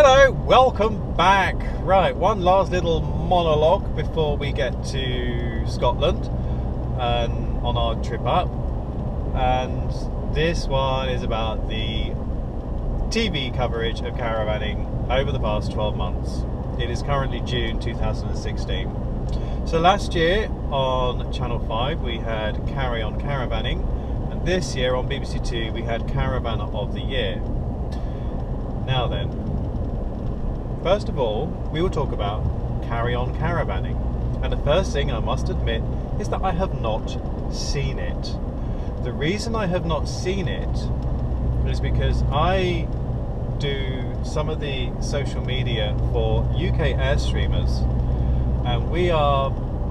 Hello, welcome back. Right, one last little monologue before we get to Scotland and on our trip up. And this one is about the TV coverage of caravanning over the past 12 months. It is currently June 2016. So last year on Channel 5 we had Carry On Caravanning, and this year on BBC Two we had Caravanner of the Year. Now then, first of all, we will talk about Carry On Caravanning. And the first thing I must admit is that I have not seen it. The reason I have not seen it is because I do some of the social media for UK Airstreamers. And we are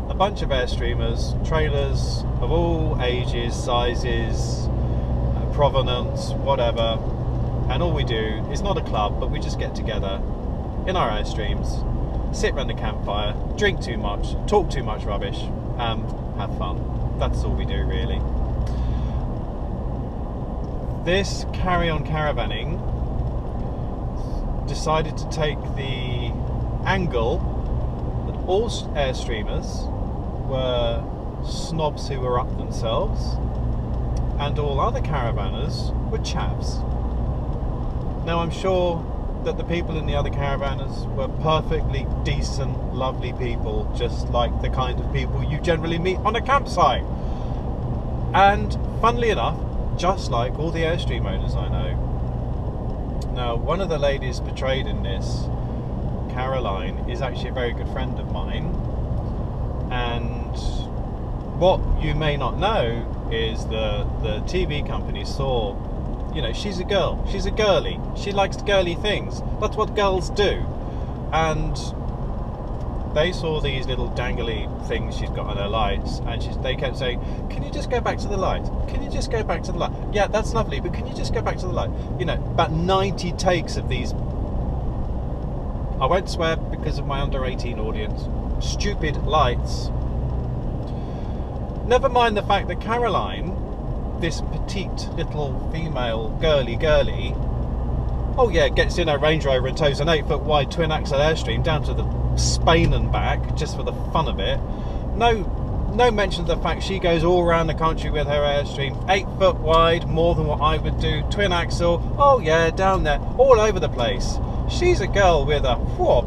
a bunch of Airstreamers, trailers of all ages, sizes, provenance, whatever. And all we do is not a club, but we just get together in our Airstreams, sit around the campfire, drink too much, talk too much rubbish, and have fun. That's all we do, really. This Carry On Caravanning decided to take the angle that all Airstreamers were snobs who were up themselves, and all other caravanners were chavs. Now, I'm sure that the people in the other caravanners were perfectly decent, lovely people, just like the kind of people you generally meet on a campsite. And funnily enough, just like all the Airstream owners I know. Now, one of the ladies portrayed in this, Caroline, is actually a very good friend of mine. And what you may not know is the TV company saw, you know, she's a girl, she's a girly, she likes girly things, that's what girls do. And they saw these little dangly things she's got on her lights, and they kept saying, can you just go back to the light? Can you just go back to the light? Yeah, that's lovely, but can you just go back to the light? You know, about 90 takes of these, I won't swear because of my under 18 audience, stupid lights. Never mind the fact that Caroline, this petite little female girly, oh yeah, gets in her Range Rover and tows an 8-foot wide twin axle Airstream down to the Spain and back just for the fun of it. No mention of the fact she goes all around the country with her Airstream, 8-foot wide, more than what I would do, twin axle, oh yeah, down there, all over the place. She's a girl with a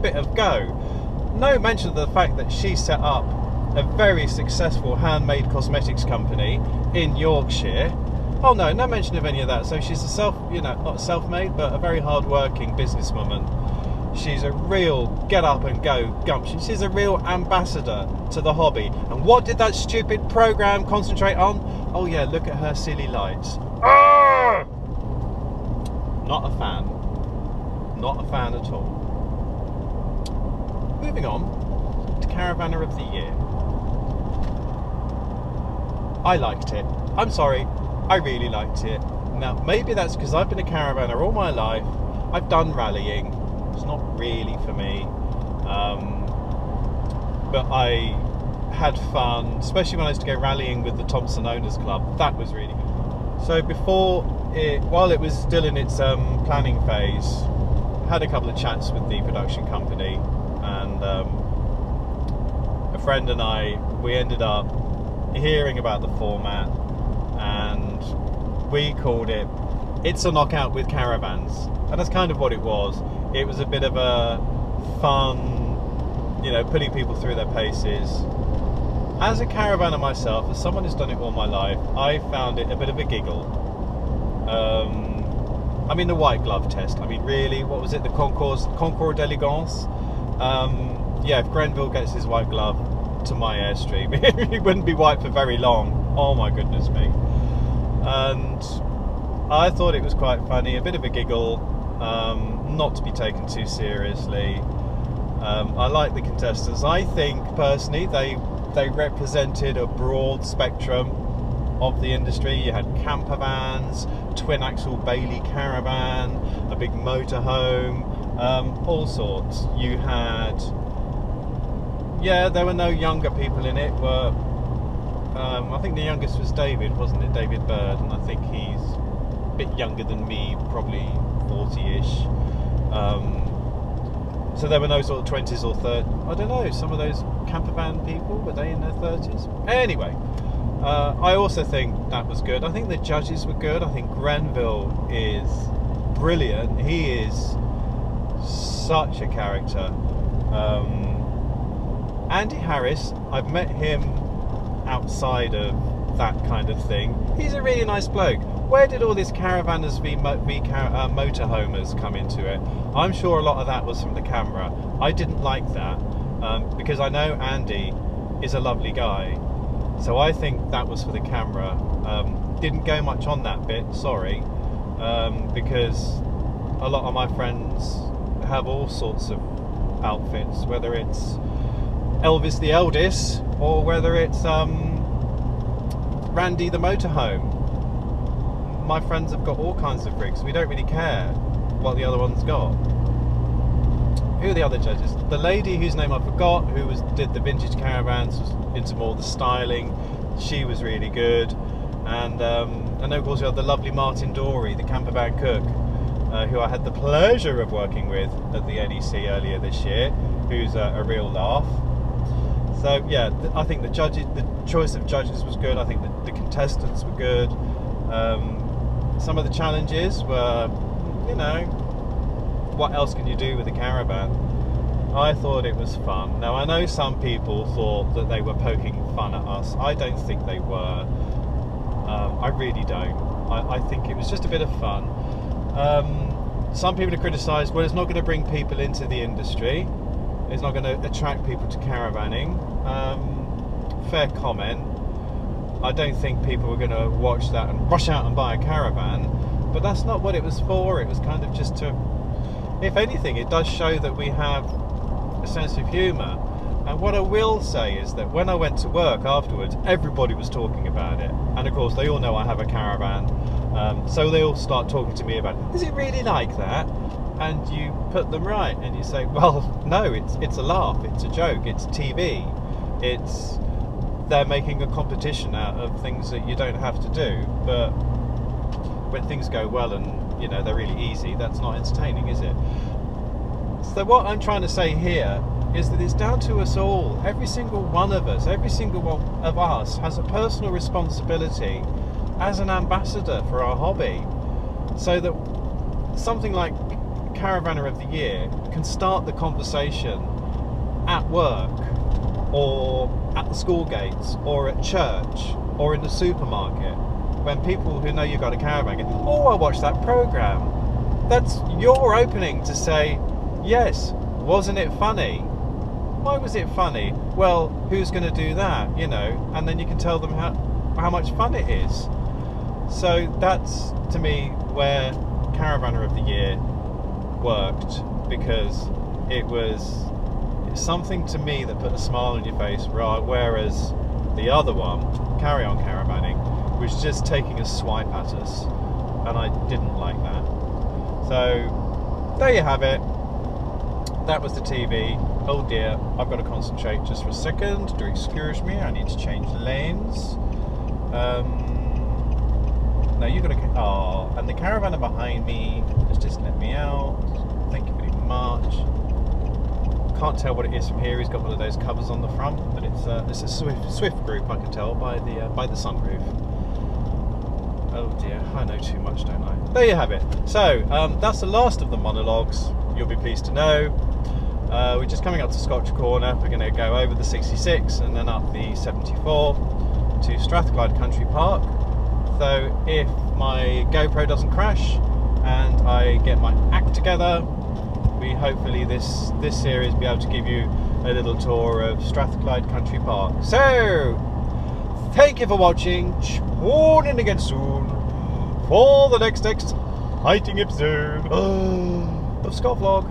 bit of go. No mention of the fact that she set up a very successful handmade cosmetics company in Yorkshire. Oh no mention of any of that. So she's a not self-made, but a very hard-working businesswoman. She's a real get-up-and-go gumption. She's a real ambassador to the hobby. And what did that stupid programme concentrate on? Oh yeah, look at her silly lights. Arrgh! Not a fan. Not a fan at all. Moving on to Caravanner of the Year. I liked it. I'm sorry, I really liked it. Now, maybe that's because I've been a caravanner all my life. I've done rallying. It's not really for me. But I had fun, especially when I used to go rallying with the Thompson Owners Club. That was really good. So while it was still in its planning phase, I had a couple of chats with the production company, and a friend and I, we ended up hearing about the format, and we called it It's a Knockout with Caravans. And that's kind of what it was. It was a bit of a fun, you know, putting people through their paces. As a caravanner myself, as someone who's done it all my life, I found it a bit of a giggle. I mean, the white glove test, I mean, really, what was it, the Concours d'Elegance? Yeah, if Grenville gets his white glove to my Airstream, it wouldn't be white for very long. Oh my goodness me. And I thought it was quite funny, a bit of a giggle, not to be taken too seriously. I like the contestants. I think personally they represented a broad spectrum of the industry. You had camper vans, twin axle Bailey caravan, a big motorhome, all sorts. You had, yeah, there were no younger people in it. I think the youngest was David, wasn't it? David Bird, and I think he's a bit younger than me, probably 40-ish. So there were no sort of 20s or 30s. I don't know, some of those camper van people, were they in their 30s? Anyway, I also think that was good. I think the judges were good. I think Grenville is brilliant. He is such a character. Andy Harris, I've met him outside of that kind of thing. He's a really nice bloke. Where did all this Caravanners v motorhomers come into it? I'm sure a lot of that was from the camera. I didn't like that because I know Andy is a lovely guy. So I think that was for the camera. Didn't go much on that bit, sorry, because a lot of my friends have all sorts of outfits, whether it's Elvis the Eldest or whether it's Randy the Motorhome. My friends have got all kinds of rigs. We don't really care what the other one's got. Who are the other judges? The lady whose name I forgot, who did the vintage caravans, was into more the styling. She was really good. And of course you have the lovely Martin Dorey, the campervan cook, who I had the pleasure of working with at the NEC earlier this year, who's a real laugh. So yeah, I think the choice of judges was good. I think the contestants were good. Some of the challenges were, you know, what else can you do with a caravan? I thought it was fun. Now I know some people thought that they were poking fun at us. I don't think they were. I really don't. I think it was just a bit of fun. Some people have criticised, well, it's not going to bring people into the industry. It's not going to attract people to caravanning. Fair comment. I don't think people were going to watch that and rush out and buy a caravan, but that's not what it was for. It was kind of just to, if anything, it does show that we have a sense of humour. And what I will say is that when I went to work afterwards, everybody was talking about it. And of course, they all know I have a caravan, so they all start talking to me about, is it really like that? And you put them right, and you say, well, no, it's a laugh, it's a joke, it's TV, they're making a competition out of things that you don't have to do. But when things go well and, you know, they're really easy, that's not entertaining, is it? So what I'm trying to say here is that it's down to us all. Every single one of us, every single one of us has a personal responsibility as an ambassador for our hobby, so that something like Caravanner of the Year can start the conversation at work, or at the school gates, or at church, or in the supermarket, when people who know you've got a caravan go, oh, I watched that programme. That's your opening to say, yes, wasn't it funny? Why was it funny? Well, who's going to do that, you know? And then you can tell them how much fun it is. So that's, to me, where Caravanner of the Year worked, because it was something to me that put a smile on your face, right? Whereas the other one, Carry On Caravanning, was just taking a swipe at us, and I didn't like that. So there you have it. That was the TV. Oh dear, I've got to concentrate just for a second. Do excuse me, I need to change lanes. No, you've got to. Oh, and the Caravanner behind me has just let me out. Thank you very much. Can't tell what it is from here. He's got one of those covers on the front, but it's a Swift group. I can tell by the sunroof. Oh dear, I know too much, don't I? There you have it. So that's the last of the monologues. You'll be pleased to know. We're just coming up to Scotch Corner. We're going to go over the 66 and then up the 74 to Strathclyde Country Park. So if my GoPro doesn't crash and I get my act together, we hopefully this series will be able to give you a little tour of Strathclyde Country Park. So thank you for watching. Tune in again soon for the next exciting episode of ScotVlog.